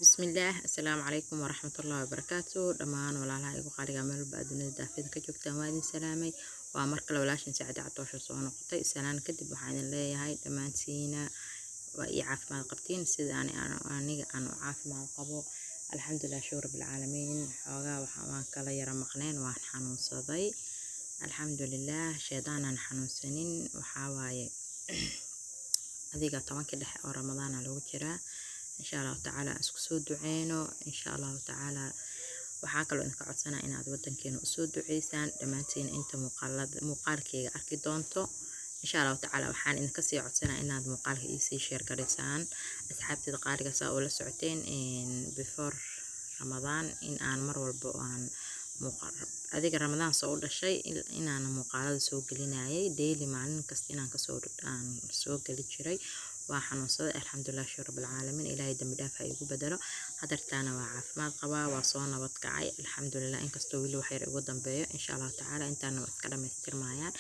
بسم الله السلام عليكم ورحمة الله وبركاته دمان ولا لا يقول قارئ عمل بعدين دافيد كجوكتا وادين سلامي وأمرك لو لاشين ساعد عطوش صون قطي سنان كدب وحين اللي هاي دمان سينا ويعاف مع القبتين سيد أنا عاف مع القبو الحمد لله شكر رب العالمين حوغا وحوان كلا يرى مقنين وحنون صدي الحمد لله شيطانا حنون سنين وحاواي هذيك طبعا كده رمضان لو جرا إن شاء الله تعالى اسكسو دعينو إن شاء الله تعالى وحاكلو إنك عدسنا إن عد ودن كينو اسو دعيسان دمانتين إنت مقالكي أركي دونتو إن شاء الله تعالى وحان إنك سي عدسنا إن عد مقالك إيسي شير قريسان أسحابتي دقالك ساولا سعتين إن بفور رمضان إن آن مرول بوان مقرب هذيك رمضان سوول الشيء إن أنا مقالة سوق لناي ديلي معلن كستين عن كسور عن سوق للشري وحنوصل الحمد لله شكر رب العالمين إلهي دم دافع يقول بدله هدرت أنا وعاف ما قبا وصونا وتقعي الحمد لله إنك استوي له خير يقدم بيه إن شاء الله تعالى أنت أنا أتكلم يستر معيان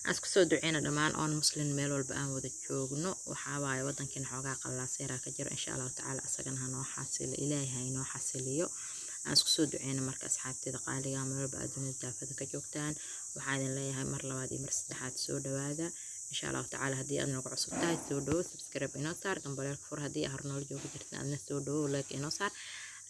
أسكو سو دعينا دمان أون مسلم ميل والبقان وذا جوجنو وحاواي ودن كن حوقا قلا سيرا كجر إن شاء الله تعالى أسجنها نو حاسل إلهي هاي نو حاسليو أسكو سو دعينا مركز أصحابتي دقالي عملوا بأدون الدافع كجوكتان وحاذن لي هاي مر لوادي مرسدحات سو دوادا إن شاء الله تعالى هدي أنا نقع صوتاي سودو سبسكرايب إنو صار قنبلة الكفر هدي أهرنول جوجو جرتنا أنا سودو لايك إنو صار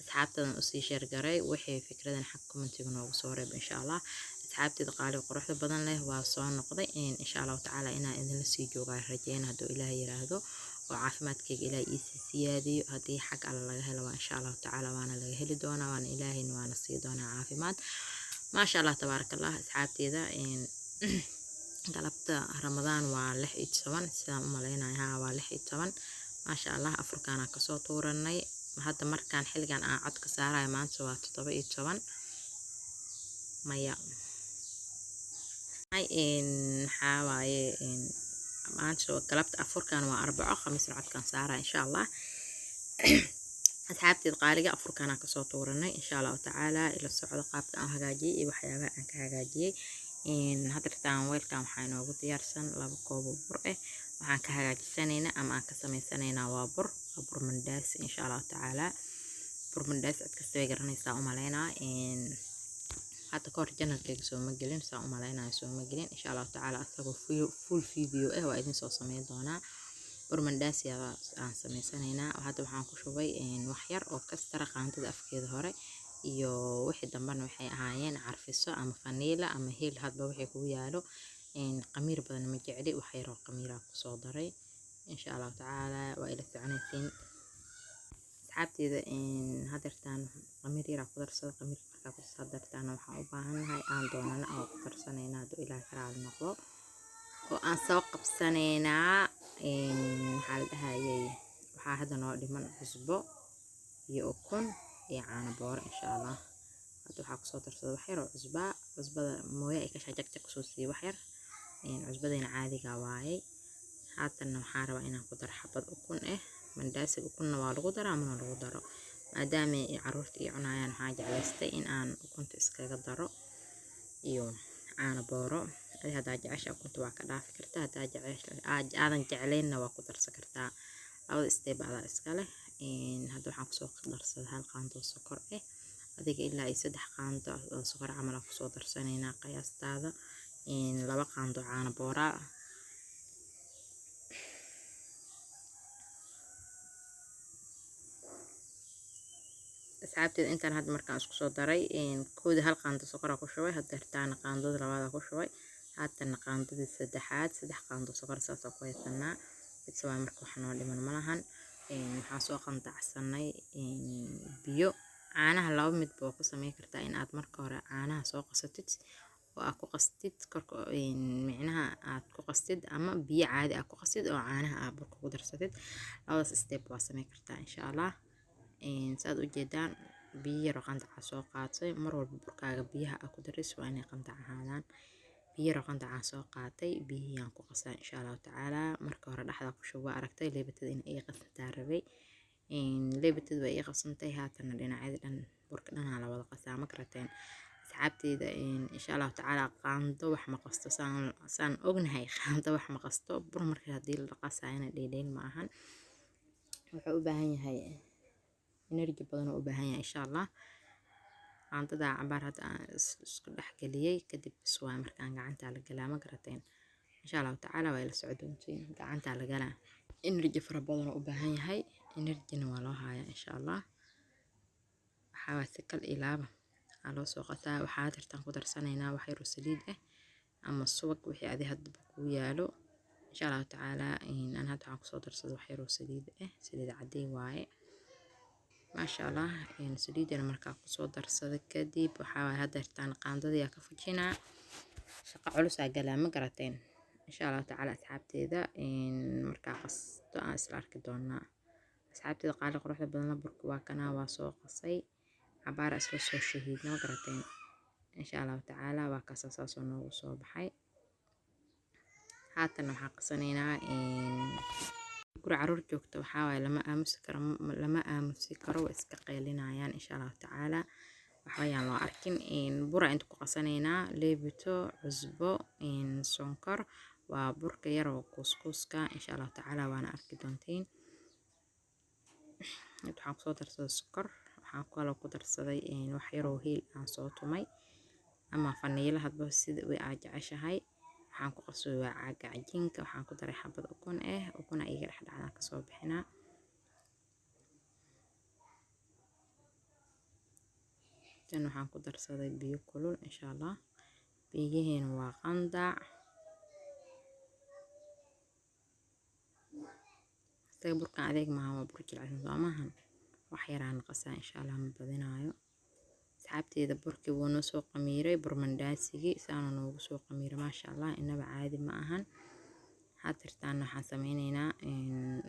أصحابتنا أسي شير قري وحي فكرة حقكم انتقنوا وصوري إن شاء الله أصحابتي دقالي وقروح بدن له وصوان نقضي إن شاء الله تعالى إنا إذن نسي جوجا رجينا هدو إلهي يراهدو وعافماتك إلى إيسي سيادي هدي حق على الله هلا وإن شاء الله تعالى وأنا لهلي دونا وأنا إلهي وأنا سيدونا عافمات ما شاء الله تبارك الله أصحابتي ذا إن قلبت رمضان واللح يتسون سلام علينا ها واللح يتسون ما شاء الله أفريقيا كسو طورني هذا مر كان حلقان عاد كسارة ما سوا تطبع يتسون مايا هاي إن حواي إن ما سوا قلبت أفريقيا وأربعة خميس عاد كان سارة إن شاء الله أصحابتي القارئة أفريقيا كسو طورني إن شاء الله تعالى إلى الصعود قابت أو هجاجي وحياة أنك هجاجي إن هدرتان ويلكم waxaan ugu diyaarsan laba koob oo bur ah waxaan ka hagaajisanayna ama aan ka sameeysanayna waa bur mandaas insha Allah taala bur mandaas aad ka soo garanaysaa u maleynaa in hadda koor channelkayga soo ma gelin saa u maleynaa soo ma gelin insha Allah taala asagoo full video ah waa idin soo sameyn doonaa bur mandaas aan sameeysanayna hadda waxaan ku shubay in wax yar oo ka stara qaantada afkeeda hore iyo wixii dambana waxay ahaayeen carfiso ama vanilla ama heel hadba wixii ku yaalo in qamiir badan ma jecli wax yar oo qamiira ku soo daray insha Allah taala waa ila soconaysiin asxaabteeda in hadartaan qamiir yar ku darsado qamiir markaa ku soo dartaan waxaan u baahanahay aan doonana oo ku darsanayna hadu ilaahay karaal noqdo oo aan soo qabsanayna in hal dhahayay waxa hadda noo dhiman cusbo iyo ukun iyo caano boor insha Allah hadda waxa ku soo darsado wax yar oo cusbada mooye ay ka shajagta ku soo sii wax yar in cusbadina caadiga waaye haatan waxaan rabaa inaan ku daro xabad ukun mandaasi ukunna waa lagu daraa ama lagu daro maadaama ay caruurta ay cunayaan waxaan jeclaystay in aan ukunta iskaga daro iyo caano booro hadaa jecesha ukunta waa ka dhaafi kartaa hadaa jecesha aadan jeclayna waa ku darsan kartaa labada step ada iska leh in hadda waxaan ku soo darsaday hal qaando sokor adiga ilaa ay 3 qaando oo sokor camal ku soo darsanayna qiyaastaada in 2 qaando caano boora asxaabteeda intaan hadda markaan isku soo daray in koodi hal qaando sokor ku shubay hadda hirtaana qaandada labaad ku shubay haatan qaandada saddexaad 3 qaando sokor saas ku haysanaa isla markaa waxaan oo dhiman malahan waxaan soo qandacsanay biyo caanaha laba mid boo ku sameey kartaa in aad marka hore caanaha soo qasatid oo aad ku qastid korka micnaha aad ku qastid ama biyo caadi aad ku qastid oo caanaha aad burka ku darsatid labadaas step waa sameey kartaa insha Allah saad u jeedaan biyo yar oo qandac soo qaatay mar walba burkaaga biyaha aad ku daris waa inay qandac ahaadaan biyo yar oo qandac soo qaatay biyaan ku qasaa insha Allah taala marka hore dhaxda ku shubo aragtay leebatada in ay qasantaa rabay in leebatada way qasantay haatan dhinacyada dhan burka dhan la wada qasaa ma karateen asxaabteeda insha Allah taala qaando wax ma qasto saan ognahay qaando wax ma qasto bur markii hadii la qasaayna dheedeen ma ahan wuxuu u baahan yahay energy badan oo u baahan yahay insha Allah. qaandada cabaar hadda aan isku dhex geliyay kadib waa markaan gacanta la galaa ma garateen insha Allah tacaala waa la socdoontiin gacanta la galaa energy fara badan oo u baahan yahay energy-na waa loo hayaa insha Allah. waxaa si kal ilaaba loo soo qataa waxaa tirtaan ku darsanaynaa wax yar oo saliid ah ama subag wixii adi hadba ku yaalo insha Allah tacaala. aan hadda waxaan kusoo darsaday wax yar oo saliid ah saliid caday waaye maasha Allah. saliidana markaa kusoo darsaday kadib waxaa hadda tirtaan qaandadii ka fujinaa shaqo culus aa galaa ma garateen insha Allah tacaala. asxaabteeda markaa qasto aan isla arki doonaa asxaabteeda qaali quruxda badan la burka waa kana waa soo qasay cabaar isla soo shahiidna ma garateen insha Allah tacaala. waa kasaas oo noogu soo baxay haatan waxaan qasanaynaa guri caruur joogto waxaa waaye lama aamusi karo waa iska qeylinayaan insha Allah tacaala. waxbayaan loo arkin bura inta ku qasanaynaa leebito cusbo sonkor waa burka yar oo kuskuska insha Allah tacaala waana arki doontiin. waxaan kusoo darsaday sokor waxaan kaloo ku darsaday wax yar oo heel aan soo tumay ama faniila hadba sida aad jeceshahay. waxaan ku qasay waa caaga cajiinka waxaan ku daray xabad ukun ukun iga dhexdhexaad ka soo bixinaa tan waxaan ku darsaday biyo kulul insha Allah. biyihiina waa qandac isaga burkan adeeg maaha waa bur jilicsan soo maahan wax yaraan qasaa insha Allah ma badinaayo. asxaabteeda burkii wuu noo soo qamiiray burmandaasigi saana noogu soo qamiiray maasha Allah inaba caadi ma ahan. hadirtaan waxaan sameynaynaa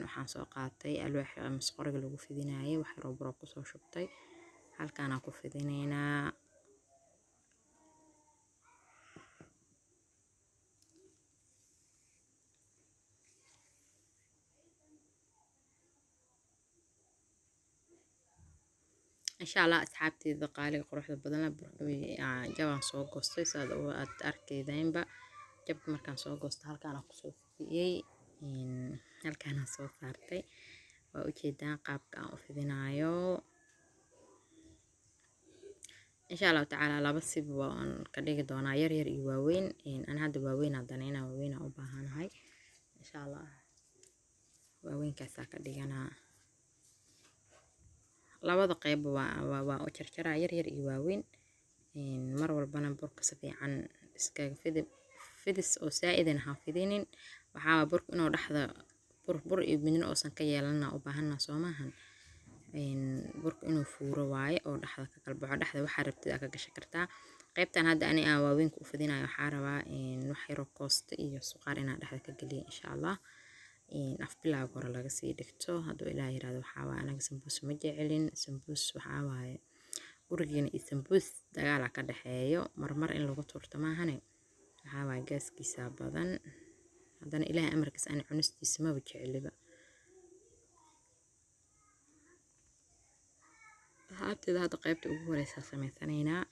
waxaan soo qaatay alwaax masqoriga lagu fidinaayay wax yar oo bur ku soo shubtay halkaan aan ku fidinaynaa insha Allah. asxaabteeda qaaliga quruxda badan la burka jabaan soo goostay saad aad arkaydeenba jabka markaan soo goosto halkaan aan kusoo fidiyay halkaan aan soo saartay waa ujeedaan qaabka aan u fidinaayo insha Allah tacaala. laba sib waan ka dhigi doonaa yar yar iyo waaweyn aan hadda waaweyn hadanayna waaweyn u baahanahay insha Allah. waaweynkaas ka dhiganaa labada qayb waa u jarjaraa yar yar iyo waaweyn mar walbana burka si fiican iskaga fidis oo saa'idan ha fidinin waxaa burka inuu dhaxda bur iyo midna oosan ka yeelana u baahanaa soo maahan burka inuu fuuro waaye oo dhaxda ka kala baxo dhaxda waxa rabtid ka gashan kartaa. qaybtan hadda ani aan waaweyn ku fidinayo waxaa rabaa wax yar oo koosto iyo suqaar inaan dhaxda ka galiyo insha Allah. afbilaaga hore laga sii dhigto hadduu ilaahay yiraahdo waxaa waaye anaga sambuus ma jecelin sambuus waxaa waaye gurigeena iyo sambuus dagaal ka dhaxeeyo marmar in lagu turto maahane waxaa waaye gaaskiisa badan haddana ilaahay amarkiisa aan cunistiisa ma jeceliba. haabteeda hadda qaybta ugu horeysa sameysanaynaa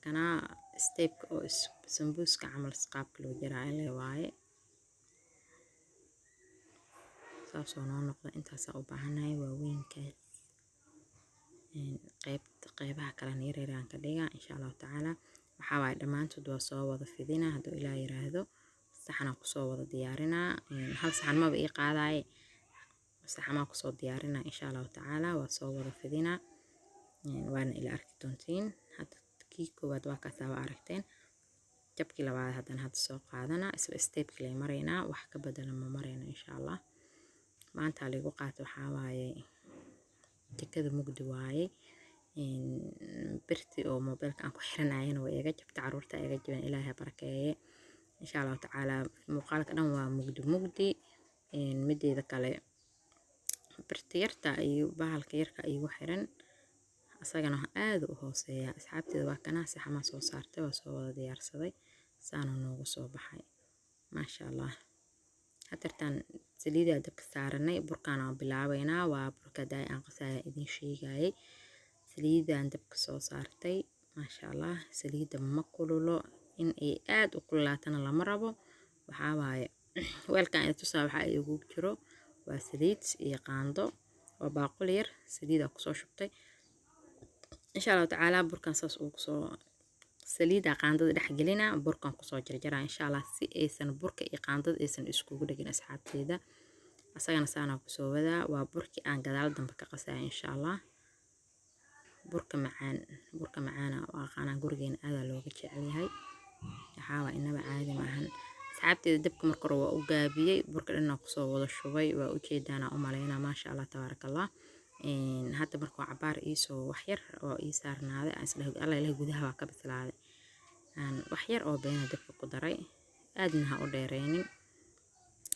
kana step oo sambuuska camal qaabka loo jaraayo waaye saasoo noo noqdo intaas u baahanahay waaweynkaas qaybaha kale yaryaraan ka dhigaa insha Allah tacaala. waxaa waaye dhammaantood waa soo wada fidinaa hadduu ilaahay yiraahdo saxan aan kusoo wada diyaarinaa hal saxan maba ii qaadaye saxan aan kusoo diyaarinaa insha Allah tacaala. waa soo wada fidinaa waana ila arki doontiin hadda kii koowaad waa kaas aad aragteen jabkii labaad haddana hadda soo qaadana isla step-kii la maraynaa wax ka bedelan ma marayna insha Allah. maanta lagu qaato waxaa waaye jikada mugdi waaye birti oo mobilka aan ku xiranayna way iga jabta caruurta iga jaban ilaahay barakeeye insha Allah tacaala. muuqaalka dhan waa mugdi mideeda kale birti yarta iyo bahalka yarka igu xiran asagana aad u hooseeya. asxaabteeda waa kana saxama soo saartay waa soo wada diyaarsaday saana noogu soo baxay maasha Allah. hatartan saliida dabka saaranay burkaan aan bilaabaynaa waa burka daay aan qasaya idin sheegayay saliidaan dabka soo saartay maasha Allah. saliida ma kululo in ay aad u kululaatana lama rabo waxaa waaye weelkan ay tusaa waxa ay ugu jiro waa saliid iyo qaando وباقول ير سليدة كسو شبتي إن شاء الله تعالى بركان ساس وكسو سليدة قاندد دح جلينا بركان كسو جرجرا إن شاء الله سي أيسن بركة قاندد أيسن إسكو جدجنا أصحابتيدا أساقنا سانا كسو بدا وبركي أن قدال دم بكقسا إن شاء الله بركة معانا وقانا جورجين هذا لو جتشعلي هاي حاول إنما عادي معهن أصحابتي دبك مركر وأجابية بركة إنه كسو وضع شوي وأجيدنا أمالينا ما شاء الله تبارك الله إن هذا مركو عبار إيسو وحير أو إيسارنا هذا أصله الله له جودها وكبت هذا وحير أو بين دبك قدري أدنها أوديريني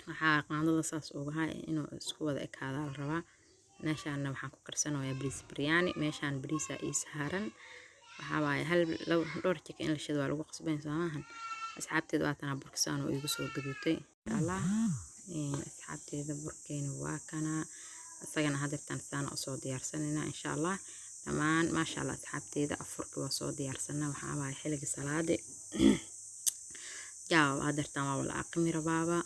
waxaa qaandada saas uga hay inuu isku wada ekaada la rabaa meeshaan waxaan ku karsanayaa bariis biryani meeshaan bariisa ii saaran waxa waaye hal dhowr chicken in la shido waa lagu qasbay soomahan asxaabteedu waa tan burkisaan oo igu soo gadutay Allah asxaabteeda burkeena waa kana asagana hadirtan saan oo soo diyaarsanayna insha Allah dhamaan ma sha Allah asxaabteeda afurka waa soo diyaarsanaa waxa waaye xilliga salaade jaaw hadirtan waa wala aqmi rabaaba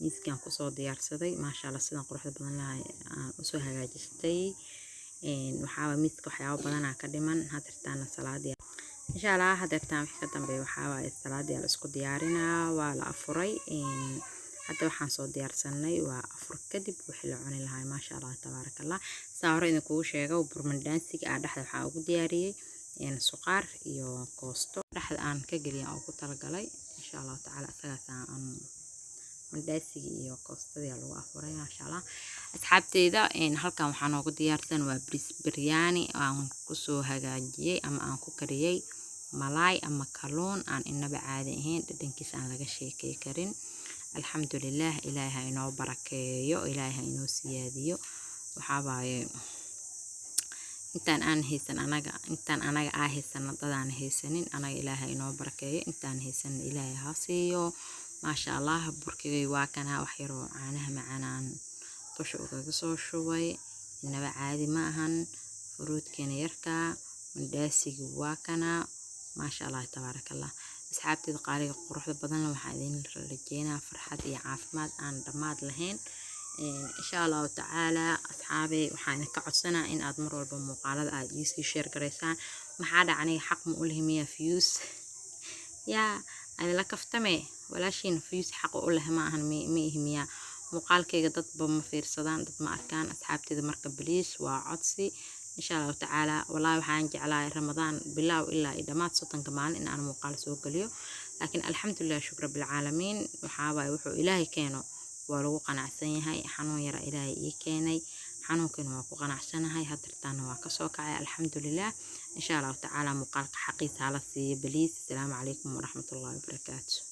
miiskan ku soo diyaarsaday ma sha Allah sidan quruxda badan lahay aan u soo hagaajistay waxa miiska waxyaabo badan ka dhiman hadirtan salaadi insha Allah hadirtan wixii ka dambeeyay waxa waaye salaadi la isku diyaarinaa waa la afuray hadda waxaan soo diyaarsanay waa afur kadib wixii la cuni lahaa ma sha Allah tabarakallah saaro idin kugu sheego burmandaansiga dhaxda waxa ugu diyaariyay suqaar iyo koosto dhaxda aan ka galiyay oo ku talagalay insha Allah taala asagaas aan mandasiga iyo koostadii lagu afuray ma sha Allah asxaabteeda halkan waxaan ugu diyaarsan waa bariis biryani aan ku soo hagaajiyay ama aan ku kariyay malaay ama kalluun aan inaba caadi ahayn dhadhankiisa aan laga sheekay karin alxamdulillah ilaahay inoo barakeeyo ilaahay inoo siyaadiyo waxa waaye intaan anaga haysan dadaan haysanin anaga ilaahay inoo barakeeyo intaan haysan ilaahay ha siiyo ما شاء الله بركي واكنا وحيرو عانها معنا طشو كسو شوي إنما عادي معهن فروت كان يركا من داسي واكنا ما شاء الله تبارك الله أصحابتي قاري قروح بدن لو حادين رجينا فرحات يا عافمات عن دماد لهين إن شاء الله تعالى أصحابي وحنا كعصنا إن أدمروا بمقالة يسي شير كريسان ما حدا عني حق مقولهم يا فيوس يا أنا لك افتمي ولا شيء فيوس حق أقوله ما أهن ميهمية مقال كي قدت بمفير صدان ضد ما أركان أصحابتي ذا مركب بليس وعطسي إن شاء الله تعالى والله وحانجي على رمضان بالله وإلا إذا ما تصوتن كمان إن أنا مقال سوق اليوم لكن الحمد لله شكر بالعالمين وحابة وحو إلهي كانوا ولو قناعسين هاي حنون يرى إلهي كاني حنون كانوا قناعسين هاي هترتان وكسوك الحمد لله إن شاء الله تعالى مقال حقيقة على بليس السلام عليكم ورحمة الله وبركاته.